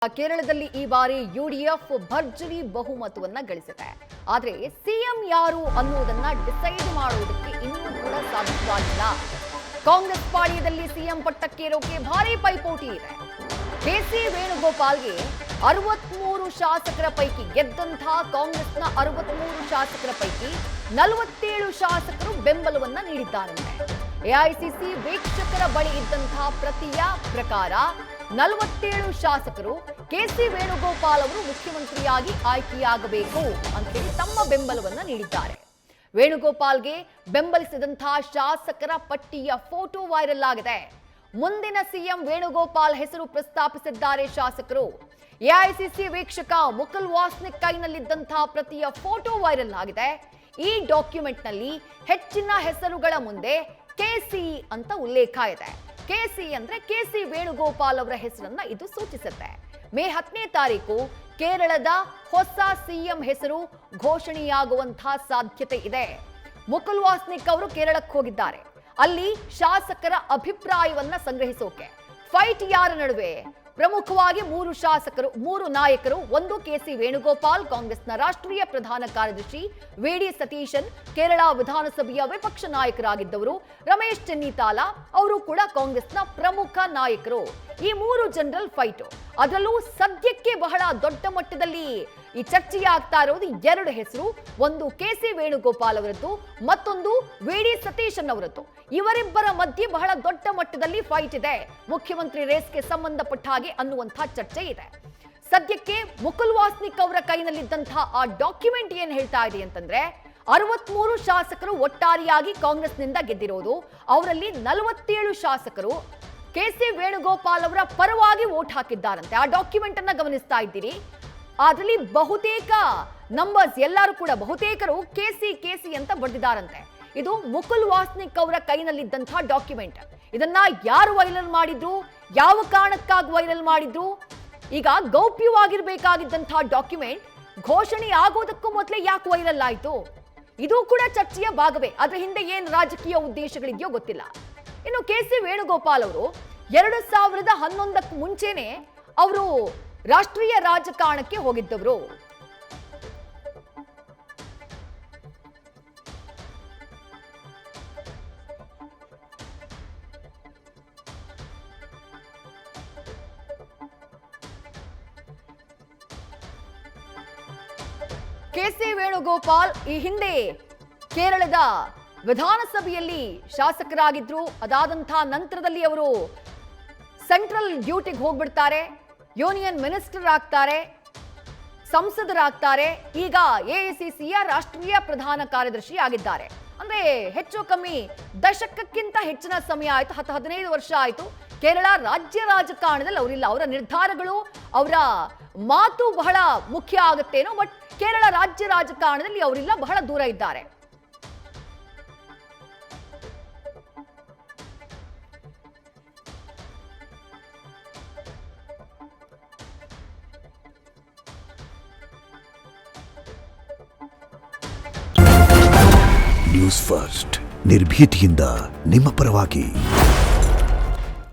ಕೇರಳದಲ್ಲಿ ಈ ಬಾರಿ ಯುಡಿಎಫ್ ಭರ್ಜರಿ ಬಹುಮತವನ್ನ ಗಳಿಸಿದೆ. ಆದರೆ ಸಿಎಂ ಯಾರು ಅನ್ನೋದನ್ನ ಡಿಸೈಡ್ ಮಾಡುವುದಕ್ಕೆ ಇನ್ನೂ ಕೂಡ ಸಾಧ್ಯವಾಗಿಲ್ಲ. ಕಾಂಗ್ರೆಸ್ ಪಾಳ್ಯದಲ್ಲಿ ಸಿಎಂ ಪಟ್ಟಕ್ಕೇರೋಕೆ ಭಾರಿ ಪೈಪೋಟಿ ಇದೆ. ಕೆಸಿ ವೇಣುಗೋಪಾಲ್ಗೆ 63 ಶಾಸಕರ ಪೈಕಿ ಗೆದ್ದಂತಹ ಕಾಂಗ್ರೆಸ್ನ 63 ಶಾಸಕರ ಪೈಕಿ 47 ಶಾಸಕರು ಬೆಂಬಲವನ್ನ ನೀಡಿದ್ದಾರಂತೆ. ಎಐಸಿಸಿ ವೀಕ್ಷಕರ ಬಳಿ ಇದ್ದಂತಹ ಪ್ರತಿಯ ಪ್ರಕಾರ 47 ಶಾಸಕರು ಕೆಸಿ ವೇಣುಗೋಪಾಲ್ ಅವರು ಮುಖ್ಯಮಂತ್ರಿಯಾಗಿ ಆಯ್ಕೆಯಾಗಬೇಕು ಅಂತ ಹೇಳಿ ತಮ್ಮ ಬೆಂಬಲವನ್ನ ನೀಡಿದ್ದಾರೆ. ವೇಣುಗೋಪಾಲ್ಗೆ ಬೆಂಬಲಿಸಿದಂತಹ ಶಾಸಕರ ಪಟ್ಟಿಯ ಫೋಟೋ ವೈರಲ್ ಆಗಿದೆ. ಮುಂದಿನ ಸಿಎಂ ವೇಣುಗೋಪಾಲ್ ಹೆಸರು ಪ್ರಸ್ತಾಪಿಸಿದ್ದಾರೆ ಶಾಸಕರು. ಎಐಸಿಸಿ ವೀಕ್ಷಕ ಮುಕುಲ್ ವಾಸ್ನಿಕ್ ಕೈನಲ್ಲಿದ್ದಂತಹ ಪ್ರತಿಯ ಫೋಟೋ ವೈರಲ್ ಆಗಿದೆ. ಈ ಡಾಕ್ಯುಮೆಂಟ್ ನಲ್ಲಿ ಹೆಚ್ಚಿನ ಹೆಸರುಗಳ ಮುಂದೆ ಕೆಸಿ ಅಂತ ಉಲ್ಲೇಖ ಇದೆ. ಕೆಸಿ ಅಂದ್ರೆ ಕೆಸಿ ವೇಣುಗೋಪಾಲ್ ಅವರ ಹೆಸರನ್ನ ಇದು ಸೂಚಿಸುತ್ತೆ. ಮೇ 10ನೇ ತಾರೀಕು ಕೇರಳದ ಹೊಸ ಸಿಎಂ ಹೆಸರು ಘೋಷಣೆಯಾಗುವಂತಹ ಸಾಧ್ಯತೆ ಇದೆ. ಮುಕುಲ್ ವಾಸ್ನಿಕ್ ಅವರು ಕೇರಳಕ್ಕೆ ಹೋಗಿದ್ದಾರೆ. ಅಲ್ಲಿ ಶಾಸಕರ ಅಭಿಪ್ರಾಯವನ್ನ ಸಂಗ್ರಹಿಸೋಕೆ ಫೈಟ್ ಯಾರ ನಡುವೆ? ಪ್ರಮುಖವಾಗಿ 3 ನಾಯಕರು. ಒಂದು ಕೆಸಿ ವೇಣುಗೋಪಾಲ್, ಕಾಂಗ್ರೆಸ್ನ ರಾಷ್ಟ್ರೀಯ ಪ್ರಧಾನ ಕಾರ್ಯದರ್ಶಿ ವಿ.ಡಿ. ಸತೀಶನ್, ಕೇರಳ ವಿಧಾನಸಭೆಯ ವಿಪಕ್ಷ ನಾಯಕರಾಗಿದ್ದವರು ರಮೇಶ್ ಚೆನ್ನಿತಾಲಾ ಅವರು ಕೂಡ ಕಾಂಗ್ರೆಸ್ನ ಪ್ರಮುಖ ನಾಯಕರು. ಈ 3 ಜನರಲ್ ಫೈಟ್. ಅದರಲ್ಲೂ ಸದ್ಯಕ್ಕೆ ಬಹಳ ದೊಡ್ಡ ಮಟ್ಟದಲ್ಲಿ ಈ ಚರ್ಚೆಯಾಗ್ತಾ ಇರೋದು 2 ಹೆಸರು. ಒಂದು ಕೆಸಿ ವೇಣುಗೋಪಾಲ್ ಅವರದ್ದು, ಮತ್ತೊಂದು ವಿ.ಡಿ. ಸತೀಶನ್ ಅವರದ್ದು. ಇವರಿಬ್ಬರ ಮಧ್ಯೆ ಬಹಳ ದೊಡ್ಡ ಮಟ್ಟದಲ್ಲಿ ಫೈಟ್ ಇದೆ. ಮುಖ್ಯಮಂತ್ರಿ ರೇಸ್ಗೆ ಸಂಬಂಧಪಟ್ಟ ಹಾಗೆ ಅನ್ನುವಂತಹ ಚರ್ಚೆ ಇದೆ. ಸದ್ಯಕ್ಕೆ ಮುಕುಲ್ ವಾಸ್ನಿಕ್ ಅವರ ಕೈನಲ್ಲಿದ್ದಂತಹ ಆ ಡಾಕ್ಯುಮೆಂಟ್ ಏನ್ ಹೇಳ್ತಾ ಇದೆ ಅಂತಂದ್ರೆ 63 ಶಾಸಕರು ಒಟ್ಟಾರೆಯಾಗಿ ಕಾಂಗ್ರೆಸ್ನಿಂದ ಗೆದ್ದಿರೋದು. ಅವರಲ್ಲಿ 47 ಶಾಸಕರು ಕೆಸಿ ವೇಣುಗೋಪಾಲ್ ಅವರ ಪರವಾಗಿ ವೋಟ್ ಹಾಕಿದ್ದಾರಂತೆ. ಆ ಡಾಕ್ಯುಮೆಂಟ್ ಅನ್ನ ಗಮನಿಸ್ತಾ ಇದ್ದೀರಿ. ಅದರಲ್ಲಿ ಬಹುತೇಕ ನಂಬರ್ಸ್ ಎಲ್ಲರೂ ಕೂಡ ಬಹುತೇಕರು ಕೆಸಿ ಅಂತ ಬರೆದಿದ್ದಾರಂತೆ. ಇದು ಮುಕುಲ್ ವಾಸ್ನಿಕ್ ಅವರ ಕೈನಲ್ಲಿದ್ದಂತಹ ಡಾಕ್ಯುಮೆಂಟ್. ಇದನ್ನ ಯಾರು ವೈರಲ್ ಮಾಡಿದ್ರು, ಯಾವ ಕಾರಣಕ್ಕಾಗಿ ವೈರಲ್ ಮಾಡಿದ್ರು? ಈಗ ಗೌಪ್ಯವಾಗಿರ್ಬೇಕಾಗಿದ್ದಂತಹ ಡಾಕ್ಯುಮೆಂಟ್ ಘೋಷಣೆ ಆಗೋದಕ್ಕೂ ಮೊದಲೇ ಯಾಕೆ ವೈರಲ್ ಆಯ್ತು? ಇದು ಕೂಡ ಚರ್ಚೆಯ ಭಾಗವೇ. ಅದ್ರ ಹಿಂದೆ ಏನ್ ರಾಜಕೀಯ ಉದ್ದೇಶಗಳಿದೆಯೋ ಗೊತ್ತಿಲ್ಲ. ಇನ್ನು ಕೆಸಿ ವೇಣುಗೋಪಾಲ್ ಅವರು 2011ಕ್ಕೆ ಮುಂಚೆನೆ ಅವರು ರಾಷ್ಟ್ರೀಯ ರಾಜಕಾರಣಕ್ಕೆ ಹೋಗಿದ್ದವರು. ಕೆಸಿ ವೇಣುಗೋಪಾಲ್ ಈ ಹಿಂದೆ ಕೇರಳದ ವಿಧಾನಸಭೆಯಲ್ಲಿ ಶಾಸಕರಾಗಿದ್ರು. ಅದಾದಂತಹ ನಂತರದಲ್ಲಿ ಅವರು ಸೆಂಟ್ರಲ್ ಡ್ಯೂಟಿಗೆ ಹೋಗ್ಬಿಡ್ತಾರೆ. ಯೂನಿಯನ್ ಮಿನಿಸ್ಟರ್ ಆಗ್ತಾರೆ, ಸಂಸದರಾಗ್ತಾರೆ. ಈಗ ಎಐಸಿಸಿಯ ರಾಷ್ಟ್ರೀಯ ಪ್ರಧಾನ ಕಾರ್ಯದರ್ಶಿ ಆಗಿದ್ದಾರೆ. ಅಂದ್ರೆ ಹೆಚ್ಚು ಕಮ್ಮಿ ದಶಕಕ್ಕಿಂತ ಹೆಚ್ಚಿನ ಸಮಯ ಆಯ್ತು. 10-15 ವರ್ಷ ಆಯ್ತು. ಕೇರಳ ರಾಜ್ಯ ರಾಜಕಾರಣದಲ್ಲಿ ಅವರಿಲ್ಲ. ಅವರ ನಿರ್ಧಾರಗಳು, ಅವರ ಮಾತು ಬಹಳ ಮುಖ್ಯ ಆಗುತ್ತೇನೋ, ಬಟ್ ಕೇರಳ ರಾಜ್ಯ ರಾಜಕಾರಣದಲ್ಲಿ ಅವರಿಲ್ಲ, ಬಹಳ ದೂರ ಇದ್ದಾರೆ. ನ್ಯೂಸ್ ಫಸ್ಟ್, ನಿರ್ಭೀತಿಯಿಂದ ನಿಮ್ಮ ಪರವಾಗಿ.